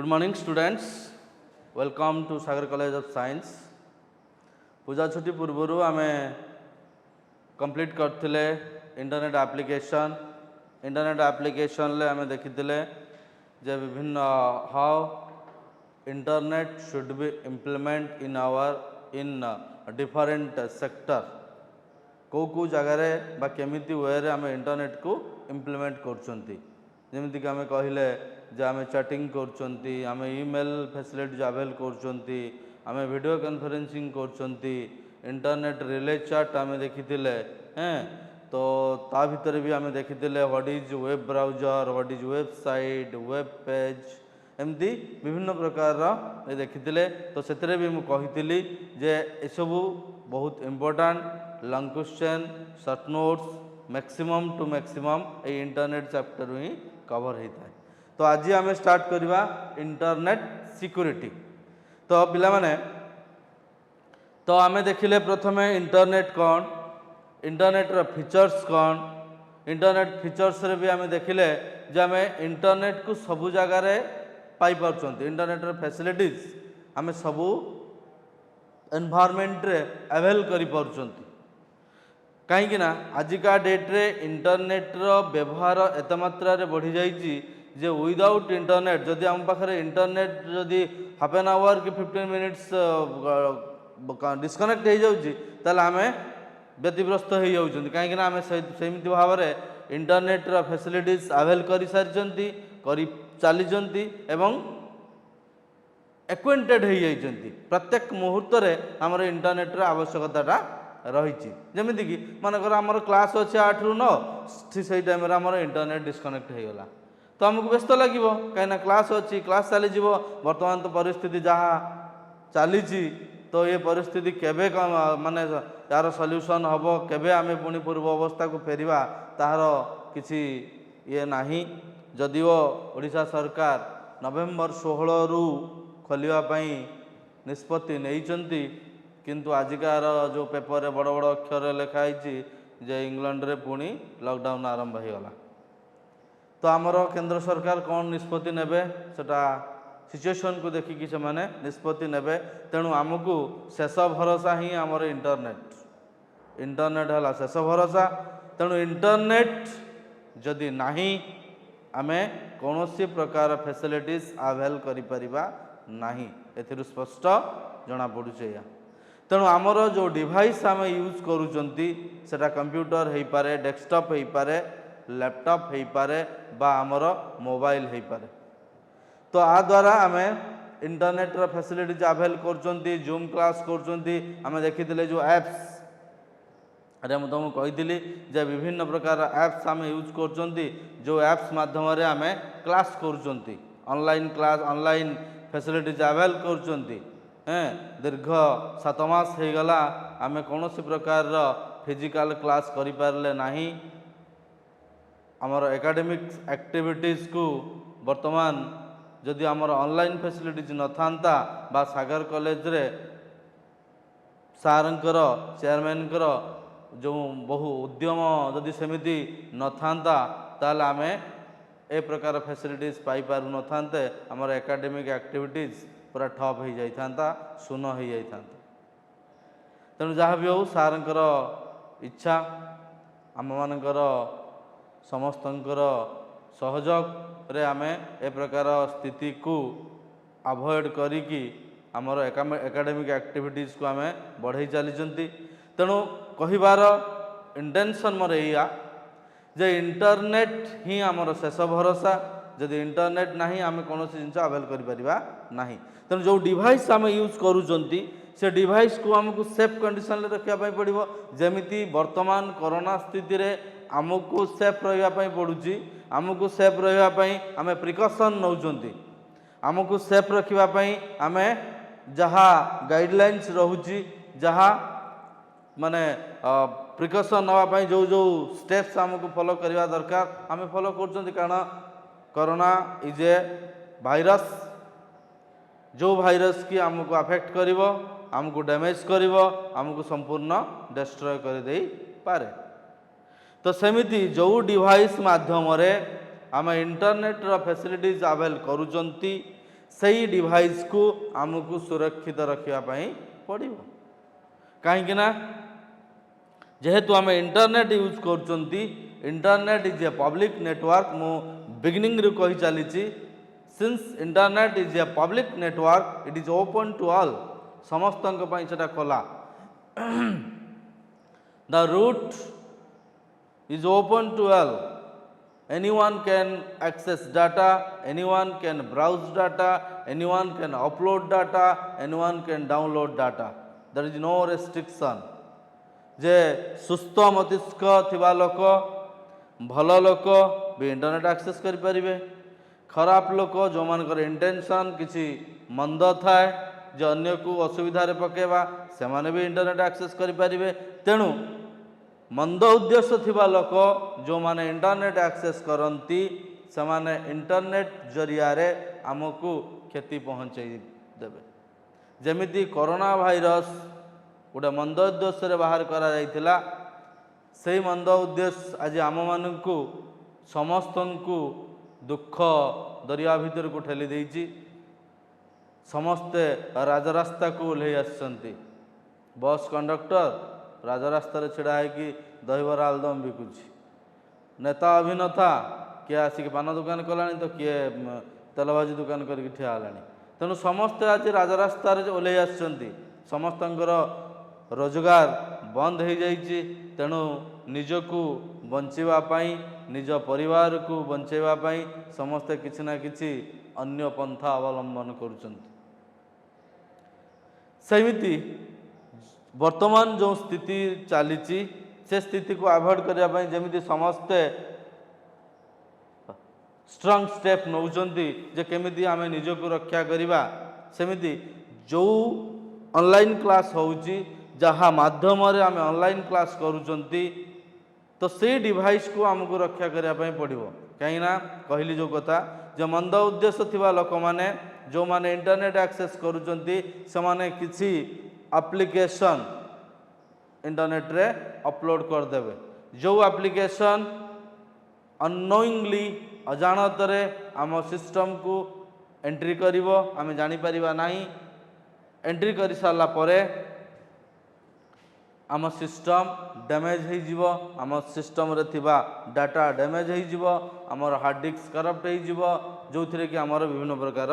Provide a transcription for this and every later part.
Good morning students, welcome to Sagar College of Science. पूजा छुट्टी पूर्वर आम complete करथिले internet application ले आम देखिथिले जे विभिन्न how internet should be implement in different sector को जगार बा केमिति वे रे आम इंटरनेट को इम्प्लीमेंट करछंती जेमिति आम कहले जे आम चैटिंग करछंती आम ईमेल फैसिलिटीज अवेल करछंती आम वीडियो कॉन्फ्रेंसिंग करछंती इंटरनेट रिले चैट आम देखिथिले हैं तो ता भितर भी आम देखिथिले what is web browser what is website web page एमती विभिन्न प्रकार देखिथिले तो सेतरे भी मु कहिथिली जे एसबू बहुत important long question short notes maximum to maximum ए इंटरनेट चैप्टर ही कवर होता है। तो आज आम स्टार्ट करवा इंटरनेट सिक्योरिटी। तो पिला माने तो आम देखिले प्रथमे इंटरनेट कौन इंटरनेट फीचर्स कौन इंटरनेट फीचर्स रे भी आम देखिले जे आम इंटरनेट को सबू जगार पाई पारछंती इंटरनेट फैसिलिटीज आम सबू एनवायरनमेंट रे अवेल करि पारछंती कहीं ना आजिका डेट्रे इंटरनेट रो व्यवहार एत मात्रा रे बढ़ी जाइए जे विदाउट इंटरनेट जदि आम पाखे इंटरनेट जदि हाफ एन आवर कि 15 मिनिट्स डिस्कनेक्ट हो जाऊँगी ताल आम व्यतिग्रस्त हो जाऊँ कहीं आम सेमती भाव में इंटरनेट रो फैसिलिटीज अवेल कर सारी चली एवं एक्वेंटेड हो जाती प्रत्येक मुहूर्त आमर इंटरनेट रो आवश्यकता रही जमीक मनकर आमर क्लास अच्छे 8 ରୁ 9 से टाइम आमर इंटरनेट डिस्कनेक्ट हो गला तो आमको व्यस्त लगे कहीं क्लास अच्छी क्लास चली बर्तमान तो परिस्थिति जहाँ चली तो ये परिस्थिति केबे माने यार सॉल्यूशन हम केबे आम पुणी पूर्व अवस्था को फेरिबा तार किसी ये नाही जदिओ ओडिशा सरकार नवेम्बर 16 रु खोलिया निष्पत्ति नहींचंती किंतु आजिकार जो पेपर बड़ बड़ अक्षर लिखाई जे इंग्लैंड रे पुणी लॉकडाउन आरंभ हो गला तो आमर केंद्र सरकार कौन निष्पत्ति नेबे सेटा सिचुएशन को देखिकी से माने निष्पत्ति नेबे तेणु आमको शेष भरोसा ही आमर इंटरनेट है शेष भरोसा तेणु इंटरनेट जदि नाही आमे कौन सी प्रकार फैसिलिटीज अवेल करिपरिबा नाही एथिरु स्पष्ट जना पड़ुचे या तेणु आमर जो डिवाइस आम यूज करूचंती सेटा कंप्यूटर हो पारे डेस्कटॉप हो पारे लैपटॉप हो पारे बा आमर मोबाइल हो पारे तो आ द्वारा आम इंटरनेट रो फैसिलिटीज अवेल करचंती जूम क्लास करचंती आम देखिथिले जो एप्स अरे मुझे तुमको कही जे विभिन्न प्रकार एप्स आम यूज करचंती जो एप्स माध्यम रे आम क्लास करचंती online class online facilities avail करचंती दीर्घ 7 मास हो गला आम कौन सी प्रकार फिजिकल क्लास करि पारले नाही आमर एकेडमिक एक्टिविटीज को वर्तमान जदि आमर ऑनलाइन फैसिलिटीज न थांता बा सागर कॉलेज रे सारंकर चेयरमैन जो बहु उद्यम जदि सेमिति न थांता ताल आम ए प्रकार फैसिलिटीज पाई पारु न थांते आमर एकेडमिक एक्टिविटीज पूरा ठप हो जाता शून्य हो जाता तेणु जहाँ भी हो सारंकर इच्छा आम मानकर समस्तंकर सहयोग रे आमे ए प्रकार स्थिति को अवॉइड करिकी आमर एकेडमिक एक्टिविटीज को आमे बढ़ाई चली तेणु कहिबार इंटेंशन मोर या जे इंटरनेट ही आमर शेष भरोसा जदि इंटरनेट नाही आमे कौन सी जिनस अवेल करिपरिबा नाही तेणु जो डिवाइस आम यूज करूचंती से डिवाइस को आमको सेफ कंडीशन रखापी पड़ो जमीती वर्तमान कोरोना स्थिति रे आमको सेफ रही पड़ुची आमको सेफ रही आम प्रिकसन नौचंती आमको सेफ रखापी आम जहाँ गाइडलाइंस रोची जहाँ माने प्रिकसन नापी जो जो स्टेप्स आमको फॉलो करवा दरकार आम फॉलो कर कारण कोरोना इज ए वायरस जो वायरस की आमको अफेक्ट करिवो आमको डैमेज करिवो आमको संपूर्ण डिस्ट्रॉय कर दे पारे तो सेमिति जो डिवाइस माध्यम रे आम इंटरनेट रो फैसिलिटीज अवेल करूचंती सही डिवाइस को आमको सुरक्षित रखिया पड़िबो। कहीं ना जेहेतु आम इंटरनेट यूज कर internet is a public network मु बिगिनिंग रू कही चली since internet is a public network it is open to all समस्त से खोला the route is open to all anyone can access data, anyone can browse data, anyone can upload data, anyone can download data, there is no restriction। जे सुस्थ मस्तिष्क थिबा लोक भल लोक भी internet access करि परिबे, खराब लोक जो मानकर इंटेंशन किसी मंद थाए जे अन्य को असुविधा रे पकेबा से माने भी इंटरनेट एक्सेस करि परिबे। तेणु मंद उद्देश्य थिबा लोक जो माने इंटरनेट एक्सेस करती से माने इंटरनेट जरिया रे आमको क्षति पहुँचाई देबे। जेमिति कोरोना भाइरस गोटे मंद उद्देश्य बाहर करा जाइथिला, से मंद उद्देश्य आज आम मानू समस्त को दुख दरिया भितर को ठेली देइछि। समस्ते राजरास्ता को ओह्लै आसछन्ति, बस कंडक्टर राजरास्ता छिड़ा है दहीबरा आलुदम बिकुछि, नेता अभिनेता किए आसिक पान दुकान कलानी तो किए तेल भाजी दुकान करके ठिया हेलानी। तेणु समस्ते आज राजरास्ता ओह्लै आसछन्ति, समस्तंकर रोजगार बंद हो जाइए। तेणु निजको बंचाई निज परिवार को बंचाई समस्ते किसी ना किसी अन्य पंथा अवलंबन करुछन्ति। सेमिति वर्तमान जो स्थिति चली से स्थिति को अवॉइड करने जमी समस्ते स्ट्रॉन्ग स्टेप नौचंती जे केमिति आमे निजको रक्षा करिबा। सेमिति जो ऑनलाइन क्लास होउची जहाँ माध्यम आम ऑनलाइन क्लास करुचंती तो से डिवाइस को आमको रक्षा करने पड़ो। कहीं कहली जो कथा जो मंद उद्देश्य थिबा लोक माने जो माने इंटरनेट एक्सेस करुचंती से माने किसी एप्लिकेशन इंटरनेट रे अपलोड कर देबे। जो एप्लिकेशन अननोइंगली अजाणत रे आम सिस्टम को एंट्री करिवो आमे जानि परिबा नाही। एंट्री करि सारला परे आम सिस्टम डैमेज हो जीवो, आम सिस्टम रे थिबा डाटा डैमेज हो जीवो, आमर हार्ड डिस्क करप्ट हो जीवो, जो थिरे कि आमर विभिन्न प्रकार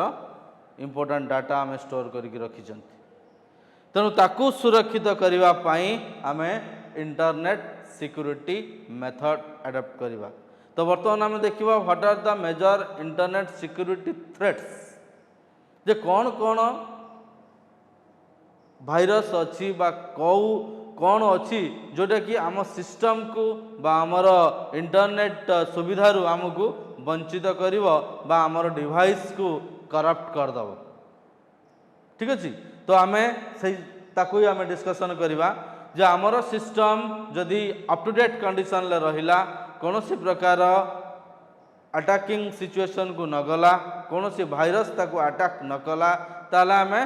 इंपोर्टेंट डाटा आम स्टोर करके रखिछन्ति। तेणु ताकू सुरक्षित करबा पई आमे इंटरनेट सिक्योरिटी मेथड एडप्ट करबा। तो वर्तमान आम देखिबा what are the major internet security threats, जे कौन कौन भाइरस अच्छी बा कौन अच्छी जोटा कि आम सिस्टम को बा आमर इंटरनेट सुविधारू आमको वंचित करिवो बा आमर डिवाइस को करप्ट करदब। ठीक अच्छे, तो आमे से ताकू ही आमे डिस्कशन करवा जे आमर सिस्टम जदि अप टू डेट कंडीशन ले रहिला, कौन सी प्रकार अटैकिंग सिचुएशन को न गला, कौन सी भाइरस ताकू अटैक न कला, ताला आमे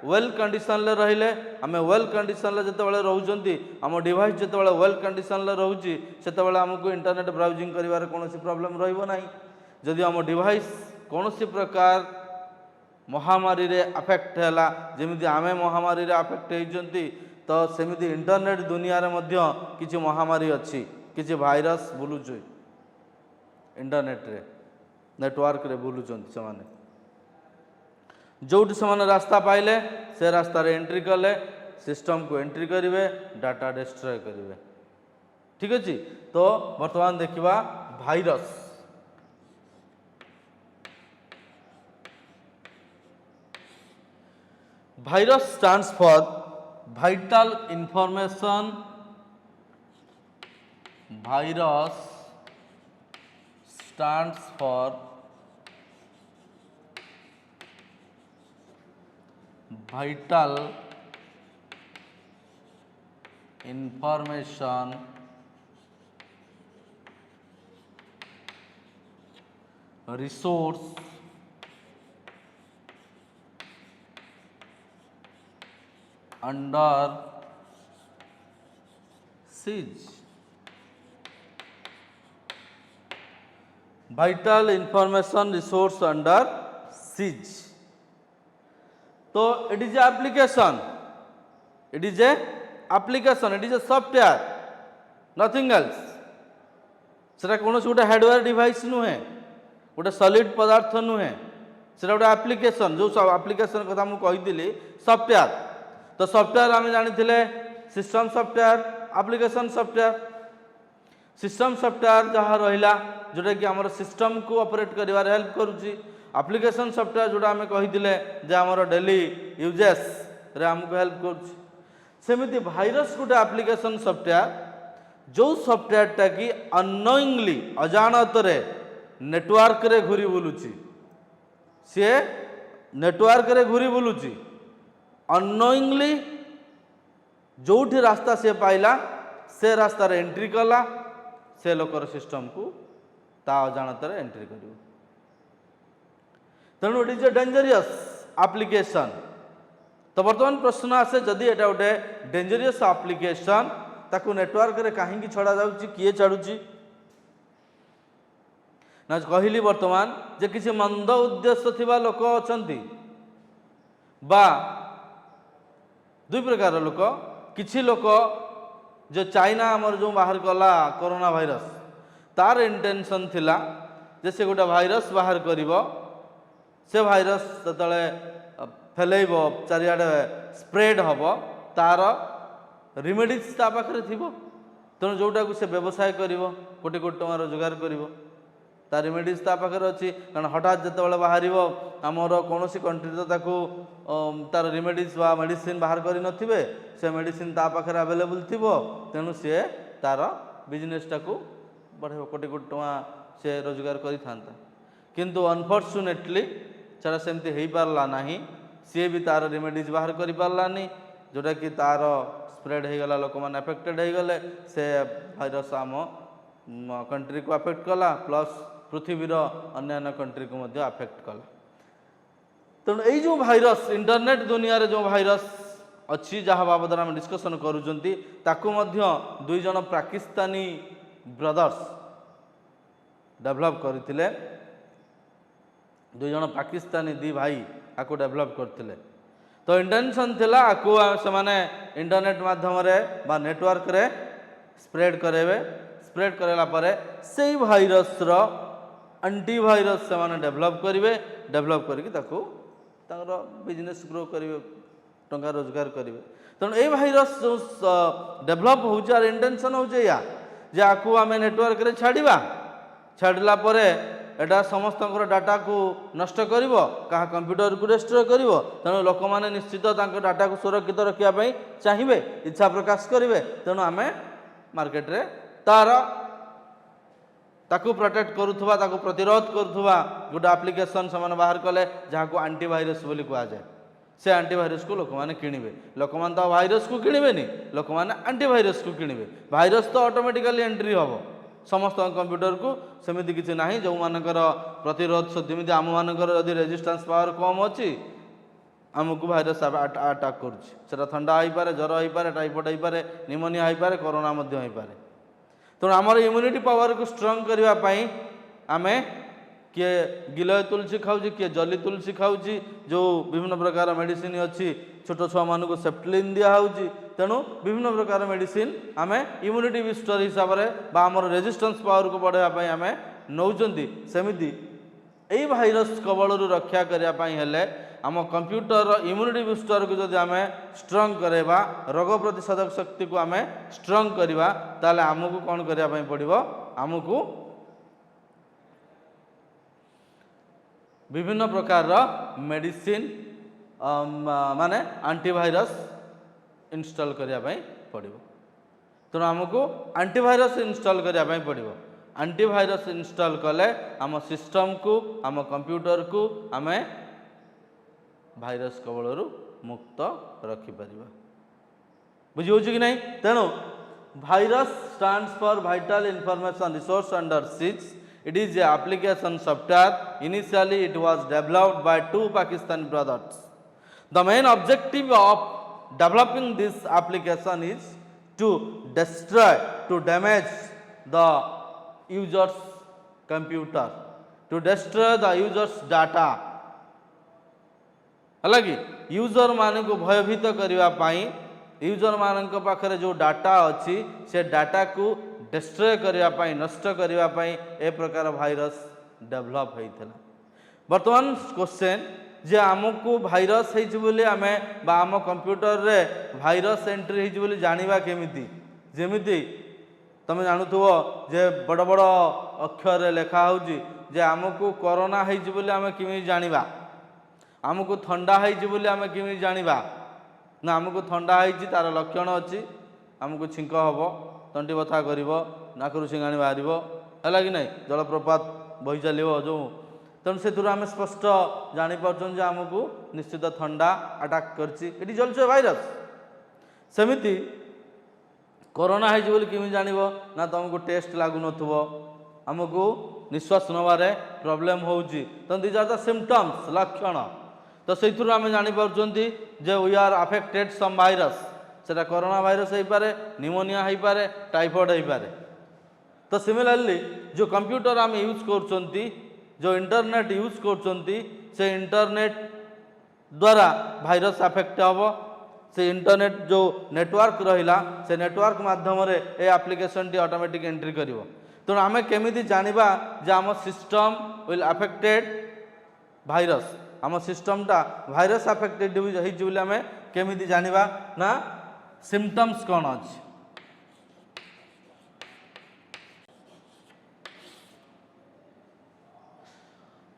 वेल कंडीशन ले रहिले आमे वेल कंडीशन ले जते बेले रहउचंती आम डिवाइस जते बेले वेल कंडीशन ले रहउची सेते बेले हमको इंटरनेट ब्राउजिंग करिवार कोनोसी प्रॉब्लम रहइबो नाही। जदि आम डिवाइस कोनोसी प्रकार महामारी रे अफेक्ट हैला, जेमिति आमे महामारी रे अफेक्ट होइचंती तो सेमिति इंटरनेट दुनिया रे मध्य किछि महामारी अछि, किछि भाइरस बुलुची इंटरनेट रे नेटवर्क रे बुलुचंती समाने जोटी से रास्ता पाइले से रास्ता रे एंट्री कले सिस्टम को एंट्री करेंगे, डाटा डिस्ट्रॉय करेंगे। ठीक अच्छे, तो वर्तमान देखिबा virus. Virus stands for vital information. Virus stands for vital information resource under siege। vital information resource under siege तो it is application, it is A application, it is a software, nothing else. सेटा कौन गोटे hardware device नुहे, गोटे solid पदार्थ नुहे, सेटा गोटे एप्लिकेशन। जो सब एप्लिकेशन कथा मु कही सॉफ्टवेयर, तो सॉफ्टवेयर आम जानी system software, application software. System software जहाँ रहा जोटा कि आम सिस्टम को ऑपरेट करिवार हेल्प करुच्ची। एप्लिकेशन सॉफ्टवेयर जोटा आम कही आमर डेली यूजेस रे आमको हेल्प करुच्ची। सेमिति भाइरस गोटे एप्लिकेशन सॉफ्टवेयर, जो सॉफ्टवेयरटा कि अननोइंगली अजाणत नेटवर्क रे घूरी बुलुची, सी नेटवर्क रे घूरी बुलुची अननोइंगली, जोठी रास्ता से पाइला से रास्ता रे एंट्री कला, से लोकर सिस्टम को ता अजाणत एंट्री कर। तेणु it is A dangerous application. तो बर्तमान प्रश्न आसे जदि एटा गोटे डेंजरियस एप्लिकेशन ताकू नेटवर्क रे कहीं छड़ा जाउची, किए छाड़ुची ना कहली वर्तमान जे किसी मंद उद्देश्य थिबा लोक अछंती बा दुई प्रकार लोक। किछि लोक जो चाइना आमर जो बाहर कला कोरोना भाइरस, तार इंटेंशन थिला जे से गोटे भाइरस बाहर करिवो, से भाइरस जतले फैलेब चारिआडे स्प्रेड हम, तार रिमेडीज ता पाखरे थिबो। तेणु जोटा को से व्यवसाय करिवो, कोटी कोटी टଙ୍କା रोजगार करिवो, तार रिमेडीज ता पाखरे अछि। कारण हठात जतबेले बाहरिवो आमर कोनोसी कंट्री तो ताकू तार रिमेडीज बा मेडिसिन बाहर करि नथिबे, से मेडिसिन ता पाखरे अवेलेबल थिबो। तेणु से तार बिजनेसटा को बढ़ेबो, कोटी कोटी टଙ୍କା से रोजगार करि थांता। किंतु अनफॉर्चुनेटली सेटा सेमती हेई पारला नाही, सी भी तार रिमेडीज बाहर करि पारलानी, जोटा कि तार स्प्रेड हो गला, लोक मैंने अफेक्टेड हो गले, से भाइरस आम कंट्री को अफेक्ट कला, प्लस पृथ्वीर अन्य कंट्री को मध्य अफेक्ट कला। तेणु यही जो भाइरस इंटरनेट दुनिया रे जो भाइरस अच्छी जहाँ बाबद आम डिस्कसन करुँच, ताकू मध्य दुई जन पाकिस्तानी ब्रदर्स डेभलप करते, दुई जन पाकिस्तानी दी भाई आपको डेभलप करते। तो इंटेंशन थिला आपको से माने इंटरनेट माध्यम रे बा नेटवर्क रे स्प्रेड करेबे। स्प्रेड करेला परे से भाइरस रो एंटीवायरस से माने डेभलप करेंगे। डेभलप करके ताको तांकर बिजनेस ग्रो करेंगे, टंका रोजगार करेंगे। तेणु ये भाइरस जो डेभलप होचार इंटेंशन होचे या जे आकु आमे नेटवर्क रे छाड़िबा, छाड़ला परे एटा समस्त डाटा को नष्ट करिवो, कहा कंप्यूटर को डिस्ट्रॉय करिवो। तेणु लोक माने निश्चित तांकर डाटा को सुरक्षित रखिया पई चाहिबे, इच्छा प्रकाश करिवे। तेणु आमे मार्केट रे तार ताकू प्रोटेक्ट करुथुबा, ताकू प्रतिरोध करुथुबा गोटे एप्लिकेशन से बाहर कले जहाँ को एंटीवायरस बोली कहा जाए। से एंटीवायरस को लोक माने किनिबे, लोक माने तो भाइरस को किनिबेनी, लोक माने एंटीवायरस को किनिबे। भाइरस तो ऑटोमेटिकली एंट्री हम समस्त कंप्यूटर को, सेमिति किछि नाही जो मानकर प्रतिरोध जमी आम मानकर यदि रेजिस्टेंस पावर कम अच्छी आमको भाइरस अटैक करुच्ची। सेटा थंडा हो पारे, ज्वर हो पारे, टाइफॉइड हो पारे, निमोनिया हो पारे, कोरोना मध्य हो पारे। तेणु आमर इम्यूनिटी पावर को स्ट्रंग करने आमे किए गिलय तुलसी खाऊँ, किए जली तुलसी खाऊँ, जो विभिन्न प्रकार मेडिसिन अच्छी छोट छुआ मानक सेप्टलिन दिखाऊँगी। तेणु विभिन्न प्रकार मेडिसिन आमे इम्यूनिटी बूस्टर हिसाब से बा आमर रेजिस्टेंस पावर को बढ़ाई आमे नौचंती। सेमिति यही भाइरस कबल रक्षा करने हेले आम कंप्यूटर इम्यूनिटी बूस्टर को जब आम स्ट्रंग करवा, रोग प्रतिषेधक शक्ति को आम स्ट्रंग करवा, ताले आमको कौन करने पड़ो, आमको विभिन्न प्रकार मेडिसिन माने एंटीवायरस इंस्टॉल करने पड़ो। तेणु आमको एंटीवायरस इंस्टॉल करने पड़ो। एंटीवायरस इंस्टॉल कले आम सिस्टम को, आम कंप्यूटर को आम भाइरस कबल मुक्त रखिपर। बुझी कि नहीं? तेणु virus stands for vital information resource under seize. It is a application software. Initially, it was developed by two Pakistani brothers. The main objective of developing this application is to destroy, to damage the user's computer, to destroy the user's data. अलग user मान को भयभीत करने user मान पाखे जो data अच्छी से डाटा को डिस्ट्रॉय करने नष्ट करने ए प्रकार भाइरस डेवलप होता। बर्तमान क्वेश्चन जे आमको भाइरस होमें आम कंप्यूटर रे भाइरस एंट्री होती जाना केमिति जेमिति तुम जानुव जे बड़ बड़ अक्षर लेखा होची जे आमको कोरोना होती आम केमी जाना आमको थंडा होती आम केमी जाना ना आमको थंडा होती तार लक्षण अच्छी आमको छींक हम तंटी बथा कर नाकरू सिंगाणी बाहर है कि नहीं जलप्रपात बही चलो जो तेणु से आम स्पष्ट जापर आमको निश्चित थंडा अटैक कर चलছে भाइरस सेमिति कोरोना होती केमी जान ना तुमको टेस्ट लगुन आमको निश्वास नबारे प्रॉब्लम होची तो दीज आर द सिम्पटम्स लक्षण तो से आम जापर जे we are affected some virus से कोरोना भाइरस हो पारे निमोनिया हो पारे टाइफॉइड हो पारे। तो सिमिलरली जो कंप्यूटर आम यूज कर जो इंटरनेट यूज कर इंटरनेट द्वारा भाइरस अफेक्ट हम से इंटरनेट जो नेटवर्क रहा से नेटवर्क माध्यम ए एप्लिकेशन टी ऑटोमेटिक एंट्री कर तेणु आम केमी जाना जे आम सिस्टम विल अफेक्टेड भाइरस आम सिस्टमटा भाइरस अफेक्टेड होती आम केमी जाना ना सिम्पटम्स कौन अच्छी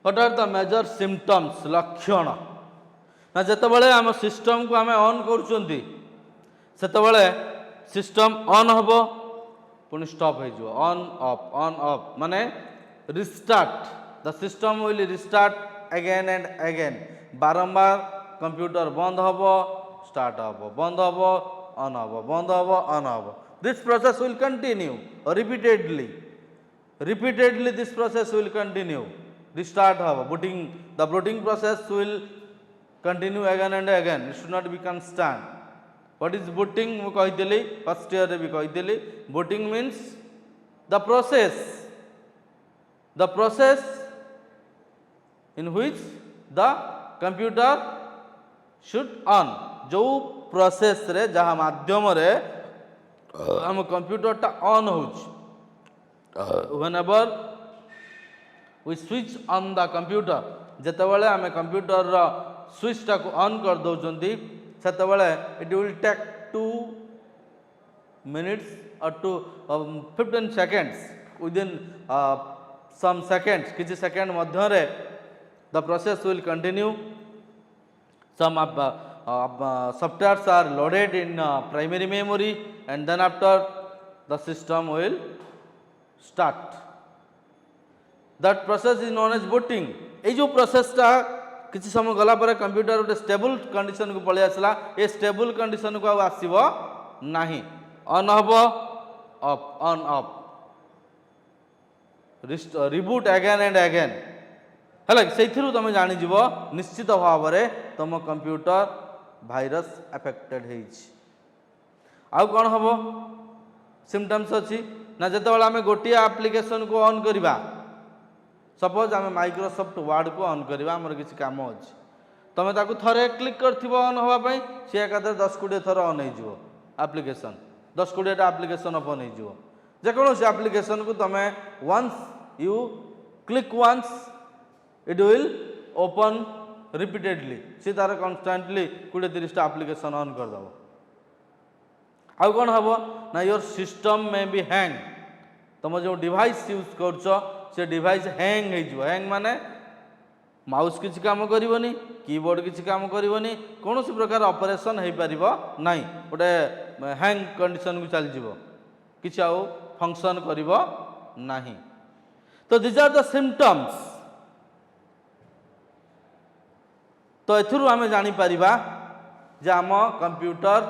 what are the major symptoms लक्षण ना जितेबाला आम सिस्टम को आम ऑन कर सिस्टम ऑन हम पुणी स्टॉप हो ऑन ऑफ माने restart the system will restart again and again बारंबार कंप्यूटर बंद हम स्टार्ट हम बंद हम ऑन हम बंद हम ऑन हम this process will continue repeatedly this process will continue restart have booting the booting process will continue again and again it should not be constant. What is booting mu kahideli first year re bi kahideli booting means the process in which the computer should on जो process रे जहाँ माध्यम रे हम computer टा on हो whenever we switch on the computer जेतेबाला आम computer रो switch टा को ऑन कर दौरान सेतेबाला it will take 2 minutes or 15 seconds within some seconds किसी सेकंड मध्य रे the process will continue. Some softwares are loaded in primary memory and then after the system will start. That process is known as booting. ये जो process टा किसी समय गला पर computer गोटे स्टेबल कंडीशन को पलि आसला ये स्टेबल कंडीशन को आसब नहीं ऑन हम of on off reboot again and again है से तुम जानीज निश्चित भाव में तुम कंप्यूटर भाइरस अफेक्टेड हो कौन हम सिम्पटम्स अच्छी ना जिते आम गोटे एप्लिकेशन को ऑन करवा सपोज आम माइक्रोसॉफ्ट वर्ड को ऑन करवा आमर किसी काम अच्छी तुम ताकू थरे क्लिक कर ऑन हाँपाई सी एका 10-20 थर ऑन हो एप्लिकेशन 10-20 एप्लिकेशन ओपन हो जेकोसी एप्लिकेशन को तुम once you click once it will open repeatedly सी तार कन्स्टांटली 20-30 एप्लिकेशन ऑन करदेव आउ कौन हम ना योर सिस्टम में भी हैंग तुम जो डिवाइस यूज कर से डिवाइस हैंग हो हैंग माने माउस किसी काम करनी कीबोर्ड किसी काम करनी कौन प्रकार ऑपरेशन हो पार ना गोटे हैंग कंडीशन को चलଯିव किसी आउ फंक्शन कर नहीं तो दिज आर द सिम्पटम्स तो एथुरु आम जापर जे आम कंप्यूटर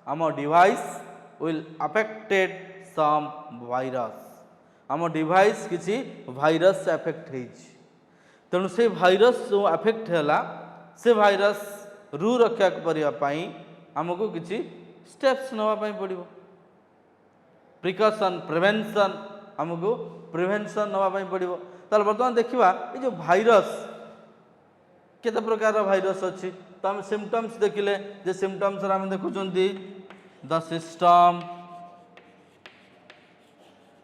आम device will affected some virus आम डिवाइस किसी भाइरस अफेक्ट हो तेणु से भाइरस जो अफेक्ट है से भाइरस रु रक्षा करने आमको किसी स्टेप्स नापी पड़ो प्रिकसन प्रिवेंशन आमको प्रिवेंशन नापी पड़ो ताल बर्तमान देखा ये जो भाइरस केते प्रकार भाइरस अच्छी तो आम सिम्पटम्स देखिले जे सिम्पटम्स आम देखुंती द सिस्टम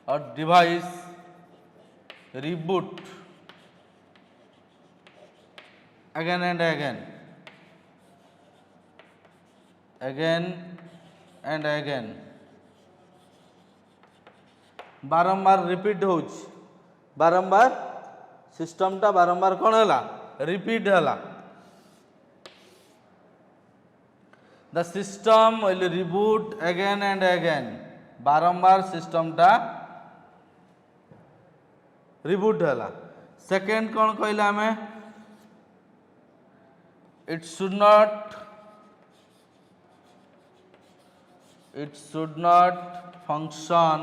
और device reboot again and again and again बारंबार रिपीट हो बारंबार सिस्टम टा बारंबार कौन है रिपीट है the system will reboot again and again बारंबार सिस्टम टा रिबूट है सेकेंड कौन कहला हमें it should not function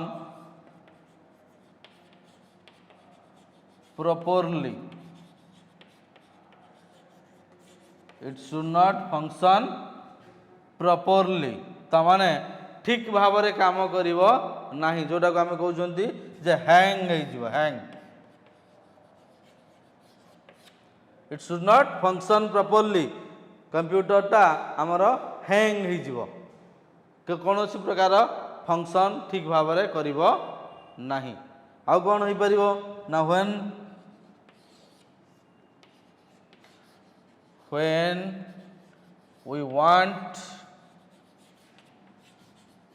properly it should not function properly तमाने ठीक भाव में काम करिवो नाही जोटा को आमे कहउछंती जे हैंग हे जिवो hang it should not function properly computer टा हमरो हैंग हे जिवो के कोनोसी प्रकार फंक्शन ठीक भाव में करिवो नाही आ कोन होई परिवो ना when we want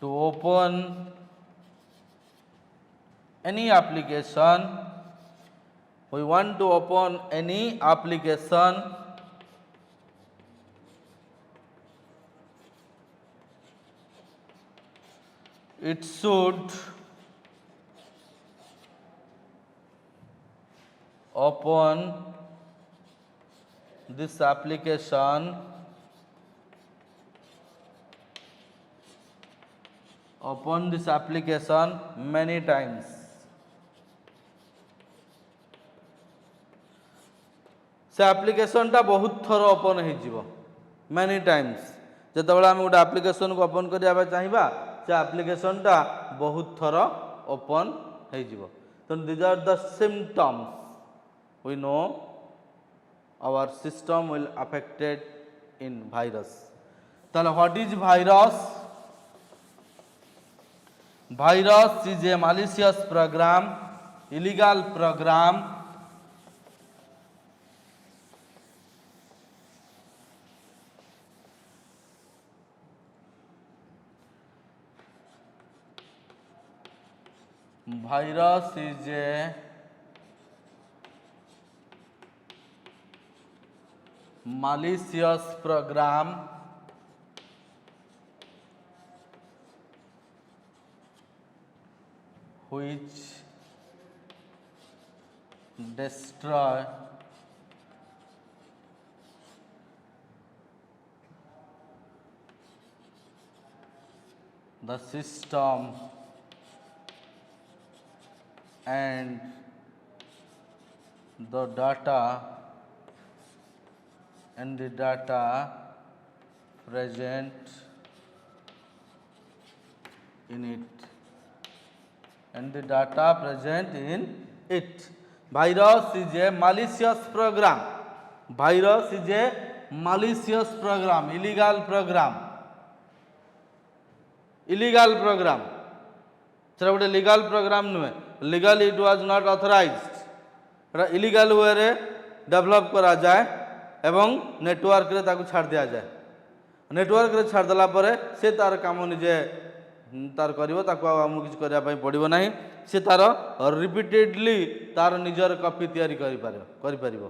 to open any application it should open this application many times से एप्लिकेशन टा बहुत थर ओपन हो जिवो many times जतबेला हम गोटे एप्लिकेशन को ओपन करिया चाहिबा से एप्लिकेशन टा बहुत थर ओपन हो जिवो तो these are the symptoms we know our system will affected in virus then what is virus is a malicious program illegal program virus is a malicious program which destroy the system and the data present in it virus is a malicious program illegal program सेटा गोटे legal program नुहे legal it was not authorized illegal way रे develop करा जाए एवं network रे ताकू छाड़ दिया जाए नेटवर्क रे छाड़ देला परे से तार काम निजे तार करिवो ताकू आमु किछ करिया पई पड़िबो नाही से तार रिपीटेडली तार निजर कॉपी तैयारी करि परिबो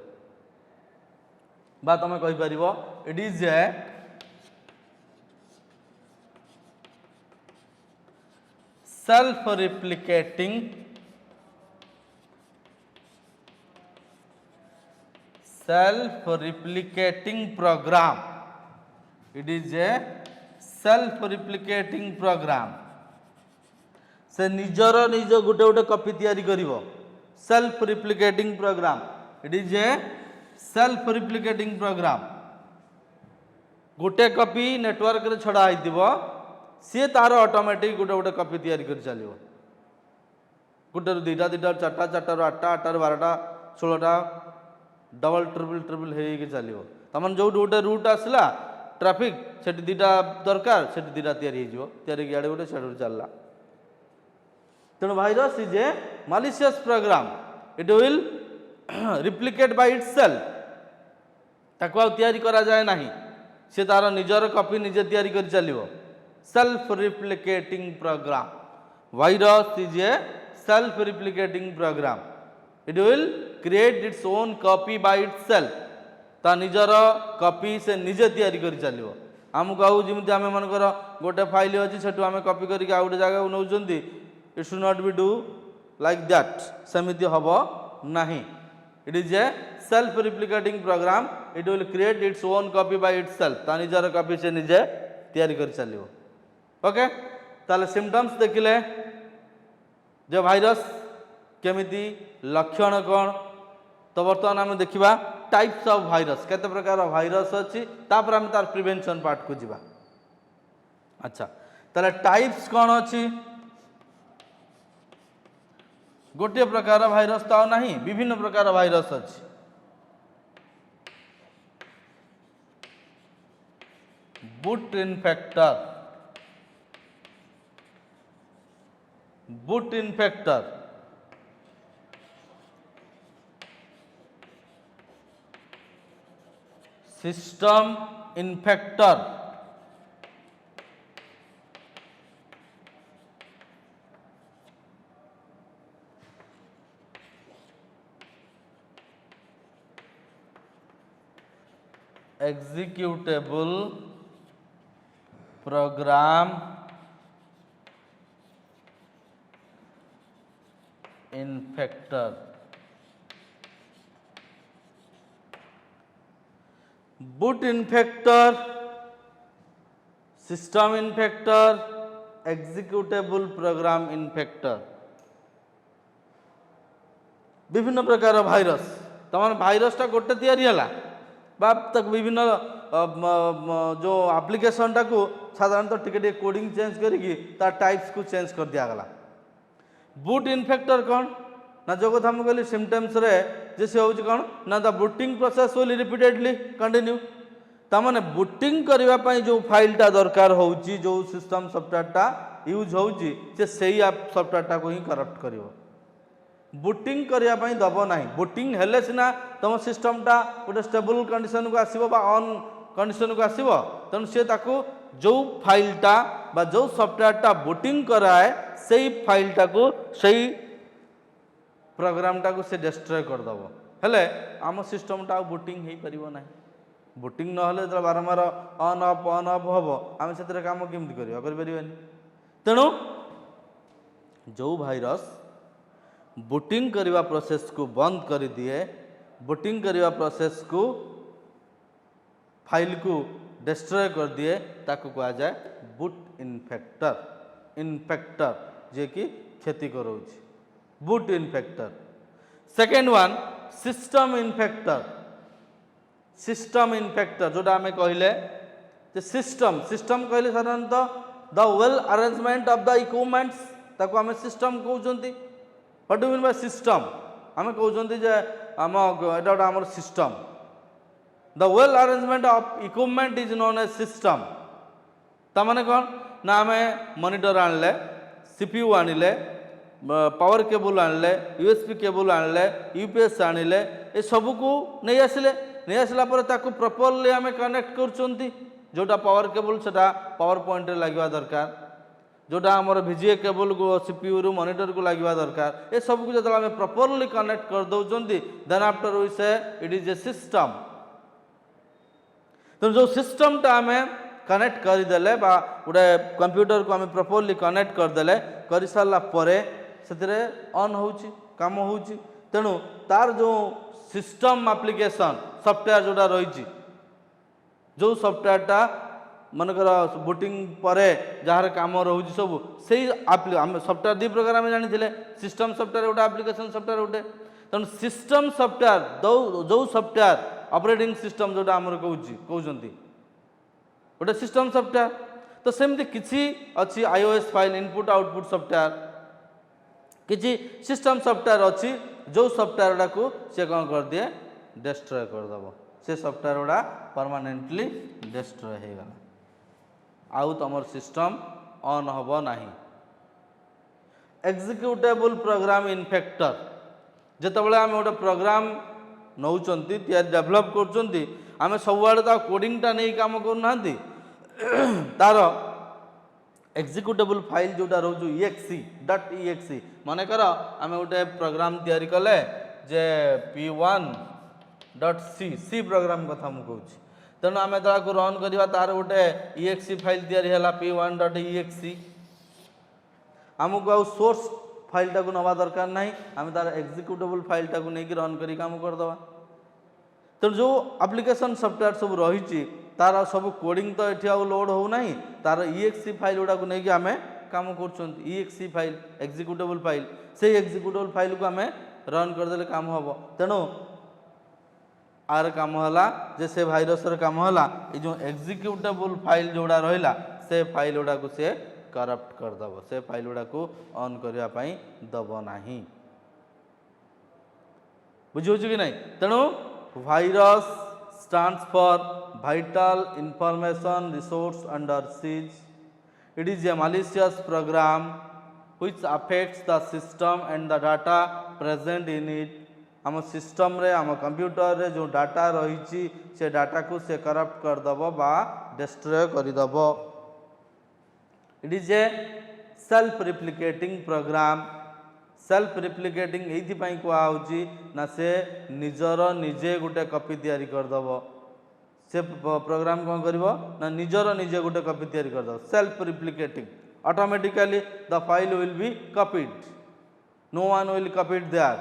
बा तमे कहि परिबो it is a self-replicating program it is a self-replicating program से निजर निज गोटे गोटे कॉपी तैयारी करिवो self replicating program it is a self replicating program गोटे कॉपी नेटवर्क रे छड़ा आइतिबो सी तार ऑटोमेटिक गोटे गोटे कॉपी तैयारी कर चलियो गोटे रु दुईटा चारटा रु आठटा 12टा 16टा डबल ट्रिपल हे के चलियो तमन जो गोटे रूट आसला ट्रैफिक सेठी दीटा दरकार सेठी दीटा तैयारी हो तैयारी इआड़े गोटे सिआड़े चलला तेणु virus is a malicious program it will replicate by itself ताको तैयारी करा जाए नाही से तार निजर कॉपी निजे तैयारी कर चलियो self replicating program virus is a self replicating program it will create its own copy by itself ता निजर कॉपी से निजे तैयारी कर चलियो आमको आउ जमी आम मनकर गोटे फाइल अच्छी सेठू आम कॉपी करके आउ गोटे जगह नौकरी it should not be do like that सेमिति हम नहीं it is a self replicating program it will create its own copy by itself ता निजर कॉपी से निजे तैयारी कर चलियो ओके ताले सिम्पटम्स देखिले जो भाइरस केमिति लक्षण कौन तो बर्तमान आम देखा टाइप्स ऑफ भाइरस केते प्रकार भाइरस अच्छी तापर आम तार प्रिवेंशन पार्ट को जीवा अच्छा ताले टाइप्स कौन अच्छी गोटे प्रकार भाइरस तो नहीं विभिन्न प्रकार भाइरस अच्छी boot infector system infector executable program infector boot infector system infector executable program infector विभिन्न प्रकार भाइरस तमाम भाइरसटा गोटे तैयारी है बा तक विभिन्न जो एप्लिकेशन टाक साधारणतः टिके कोडिंग चेंज करी तार टाइप्स को चेंज कर दिगला बूट इन्फेक्टर कौन ना जो कथा मुझे कहली सिम्पटम्स रे जे से हूँ कौन ना the booting process will repeatedly continue तामाने बूटिंग करने जो फाइलटा दरकार हो जो सिस्टम सॉफ्टवेयरटा यूज होची से सही सॉफ्टवेयरटा को ही करप्ट करिवो बूटिंग करने दब ना बूटिंग हेले सीना तुम सिस्टमटा गोटे स्टेबल कंडीशन को आसो ऑन कंडीशन को आसो तेणु सी जो फाइलटा बा जो सॉफ्टवेयरटा बूटिंग कराए से फाइलटा को सही प्रोग्रामटा को से डिस्ट्रॉय करदब हेले आम सिस्टमटा बूटिंग हो पार ना बूटिंग ना बारंबार ऑन ऑफ हम आम से कम केमती कर तेणु जो भाइरस बूटिंग करने प्रोसेस को बंद कर दिए बूटिंग करने प्रोसेस को फाइल को डिस्ट्रॉय कर दिए ताको कहा जाए बूट इन्फेक्टर जे कि क्षति कराउछि boot infector second one system infector जोटा आम कहले सिस्टम कहले साधारणतः the well arrangement of the equipments ताको आम सिस्टम कहउछंती what do mean by system आम कहउछंती जे आम एटा गोटे आमर system the well arrangement of equipment is known as system तामाने कौन ना आम मॉनिटर आनले सीपीयू आनिले पावर केबल आनले यूएसबी केबल आनले यूपीएस आनिले ए सब को नहीं आसला पर ताको प्रॉपर्ली आम कनेक्ट करछंती जोटा पावर केबल सेटा पावर पॉइंट रे लागवा दरकार जोटा आमर वीजीए केबल को सीपीयू रू मॉनिटर को लागवा दरकार ए सब को जब आम प्रॉपर्ली कनेक्ट कर दउछंती देन आफ्टर वी से इट इज ए सिस्टम तो जो सिस्टमटा आम कनेक्ट करदेले गोटे कंप्यूटर को आम प्रॉपर्ली कनेक्ट करदेले कर सारा पर से ऑन हो काम हो तेणु तार जो सिस्टम एप्लिकेशन सॉफ्टवेयर जोटा रही जो सॉफ्टवेयरटा मनकर बूटिंग पर जार काम रोचे सब से आम सॉफ्टवेयर दु प्रकार आम जानी सिस्टम सॉफ्टवेयर गोटे एप्लिकेशन सॉफ्टवेयर गोटे तेणु सिस्टम सॉफ्टवेयर जो सॉफ्टवेयर ऑपरेटिंग सिस्टम जोटा आमर कहते गोटे सिस्टम सॉफ्टवेयर तो सेमती किसी अच्छी iOS file input output software किसी सिस्टम सॉफ्टवेयर अच्छी जो सॉफ्टवेयर को सी कौन कर दिए डिस्ट्रॉय करदेव से सॉफ्टवेयर गुड़ा परमानेंटली डिस्ट्रॉय हो गला आउ तुम सिस्टम ऑन हम ना एग्जीक्यूटेबल प्रोग्राम इन्फेक्टर जितेबाला आम गोटे प्रोग्राम नौ डेभलप कर सब आड़े कोडिंगटा नहीं कम करना तार एग्जीक्यूटेबल फाइल जोटा रोज exe.exe मनकर आम गोटे प्रोग्राम तैयारी कले जे p1.c प्रोग्राम कथा मुझे कहूँ तेणु आम को रन करवा तार गोटे exe फाइल तैयारी है p1.exe आमको आउ सोर्स फाइल टाक नवा दरकार ना आम तार एग्जीक्यूटेबल फाइल टाक नहीं रन कर काम करदे तेणु जो एप्लिकेशन सॉफ्टवेयर सब रही तार सब कोडिंग तो ये लोड हो ना तार exe फाइल गुड़ाक नहीं आम कम कर फाइल एग्जीक्यूटेबल फाइल से एग्जीक्यूटेबल फाइल को आम रन करदे काम हम तेणु आर काम है जे से भाइरस काम है ये जो एग्जीक्यूटेबल फाइल जोड़ा रहा से फाइल गुड़ा को से करप्ट करदब से फाइल गुड़ा को ऑन करने दब ना बुझे कि नहीं तेणु virus stands for vital information resource under siege. It is a malicious program which affects the system and the data present in it. आम सिस्टम रे आम कंप्यूटर रे जो डाटा रही से डाटा को से करप्ट करदब बा डिस्ट्रॉय करदब. It is a self replicating program. Self replicating ये कहुच्छी ना से निजर निजे गोटे कपि तैयारी करदब से प्रोग्राम कौन कर ना निजर निजे गोटे कपि तैयारी करदब self replicating automatically the file will be copied. No one will copied there.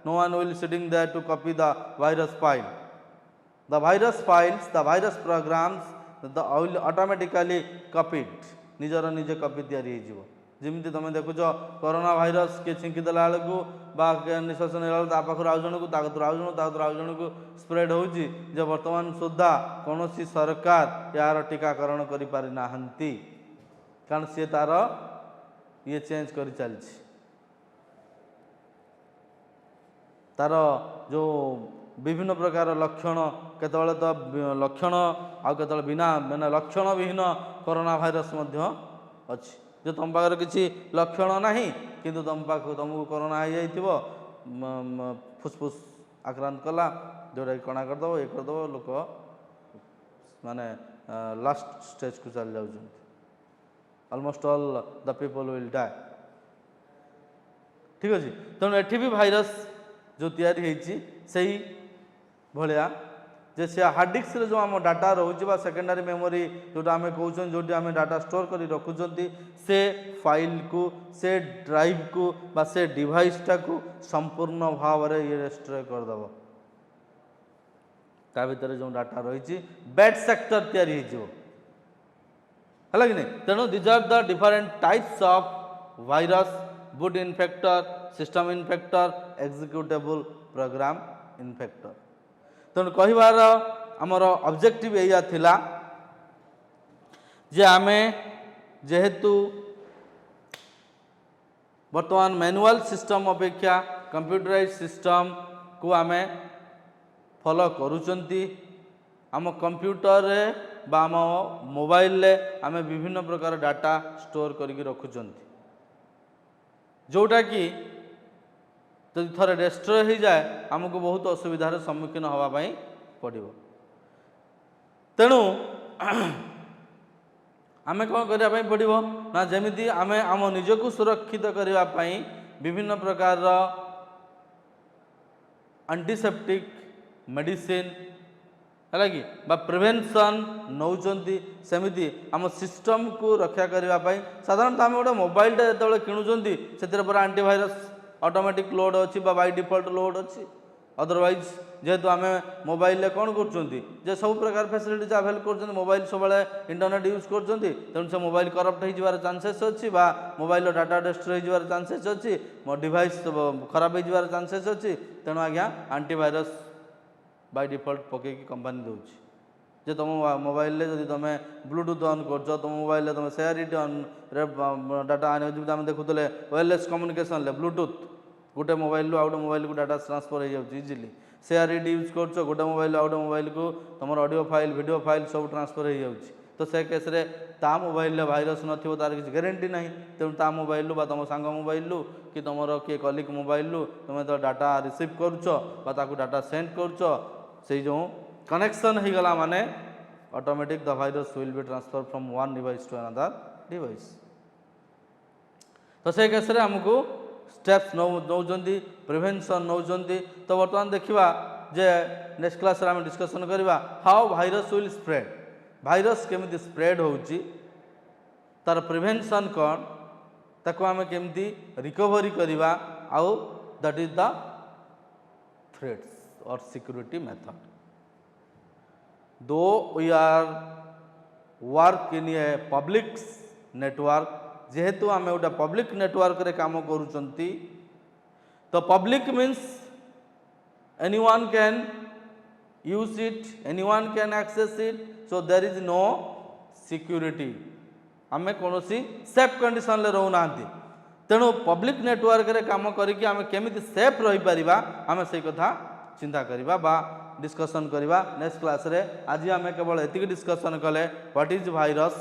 No one will sitting there to copy the virus file. The virus files the virus programs the will automatically copied. निजर निजे कपि तैयारी हो जमी तुम देखुच corona virus किए छिंकीदेला बेलू निश्वास नेला पाखर आउ जन को आउ जन को स्प्रेड होजे बर्तमान सुधा कौन सरकार यार टीकाकरण कर पारि ना कारण सी तार ये चेंज कर चलछि तार जो विभिन्न प्रकार लक्षण केतबेले तो लक्षण आउ केतबेले बिना माने लक्षण विहीन कोरोना भाइरस अच्छी जो तुम पाखे किसी लक्षण ना किंतु तुम पाख तुमको कोरोना हो जाइए फुसफुस आक्रांत कला जोटा कणा करदब ये करदब लोक माने लास्ट स्टेज को चल जाऊँ. Almost all the people will die. ठीक अच्छे तेणु एठी भी भाइरस जो तैयारी से भाया जे से हार्ड डिस्क रे जो आम डाटा रोचे सेकेंडरी मेमोरी जोटा आम कहते जो आम डाटा स्टोर कर रखुंट से फाइल को से ड्राइव को बा से डिवाइसटा को संपूर्ण भाव में ये डिस्ट्रॉय करदब. ता भीतर जो डाटा रही बैड सेक्टर तैयारी है कि नहीं. तेणु these are the different types of virus boot infector system infector executable program infector. तेणु कहबार आमर ऑब्जेक्टिव या थिला जे आमे जेहेतु वर्तमान मैनुअल सिस्टम अपेक्षा कंप्यूटराइज सिस्टम को आमे फॉलो करूचंती आम कंप्यूटर रे बा आम मोबाइल रे आमे विभिन्न प्रकार डाटा स्टोर करके रखुचंती जोटा कि जब थोड़े डिस्ट्रॉय हो जाए आमको बहुत असुविधार सम्मुखीन होगापाई पड़ो. तेणु आम कौन करने पड़ो ना जमी आम आम निजक सुरक्षित करने विभिन्न प्रकार एंटीसेप्टिक मेडिसिन है कि प्रिवेंशन नौचंती सेमिति आम सिस्टम को रक्षा करने साधारणतः आम गोटे मोबाइल जो किणुंट से एंटीवायरस ऑटोमेटिक लोड अच्छी बाय डिफॉल्ट लोड अच्छी. अदरवाइज जेहेतु आम मोबाइल कौन कर सब प्रकार फैसिलिटीज आवेल कर मोबाइल सब इंटरनेट यूज कर तेणु से मोबाइल करप्ट हो चांसेस अच्छी मोबाइल डाटा डिस्ट्रॉय हो चांसेस अच्छी डिवाइस खराब हो चांसेस अच्छी. तेणु आज्ञा एंटीवायरस बाय डिफॉल्ट पकईकी कंपनी दूसरी जे तुम मोबाइल जब तुम ब्लूटूथ ऑन कर तुम मोबाइल तुम शेयरिटी ऑन डाटा आने जब आम देखुले वायरलेस कम्युनिकेशन ब्लूटूथ गोटे मोबाइल आउ गोटे मोबाइल को डाटा ट्रांसफर हो जाए इजिली शेयर इट यूज कर गोटे मोबाइल आउ गोटे मोबाइल को तुम ऑडियो फाइल वीडियो फाइल सब ट्रांसफर हो जाऊँगी तो से केस रे ता मोबाइल भाइरस नथिबो तार किसी ग्यारंटी नहीं तेणु ता मोबाइल बा तुम सांग मोबाइल कि तुम किए कलिक मोबाइल तुम तो डाटा रिसीव कर डाटा सेंड कर जो कनेक्शन हो गला माने automatic the virus will be transfer from one device to another device. तो से केस रे हमको स्टेप्स नौ प्रिवेंशन नौ। तो बर्तमान देखा जे नेक्स्ट क्लास रे हम डिस्कशन करवा how virus will spread virus केमिति स्प्रेड होउची तार प्रिवेंशन कौन ताको आम केमिति रिकवरी करवा आउ दैट इज द थ्रेट्स और security method. Though we are work in a public network जेहेतु आम गोटे पब्लिक नेटवर्क रे काम करूचंती तो public means anyone can use it anyone can access it so there is no security आम कौन सेफ कंडीशन ले रोना तेणु पब्लिक नेटवर्क रे काम करिकी आम केमिति सेफ रही परिबा आम से कथा चिंता करवा बा डिस्कशन करवा नेक्स्ट क्लास रे। आज आम केवल एतिक डिस्कशन कले what is virus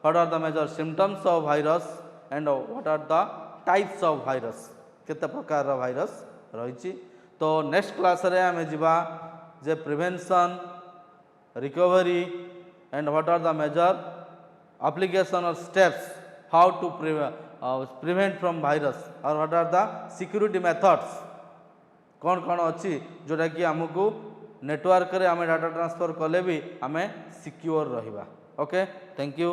what are the major symptoms of virus and what are the types of virus केते प्रकार वायरस रही। तो नेक्स्ट क्लास रे आम जिबा जे prevention recovery and what are the major application or steps how to prevent from virus or what are the security methods कौन कौन अच्छी जोटा कि आमको नेटवर्क रे आम डाटा ट्रांसफर कले भी आम सिक्योर रहिबा। Okay thank you.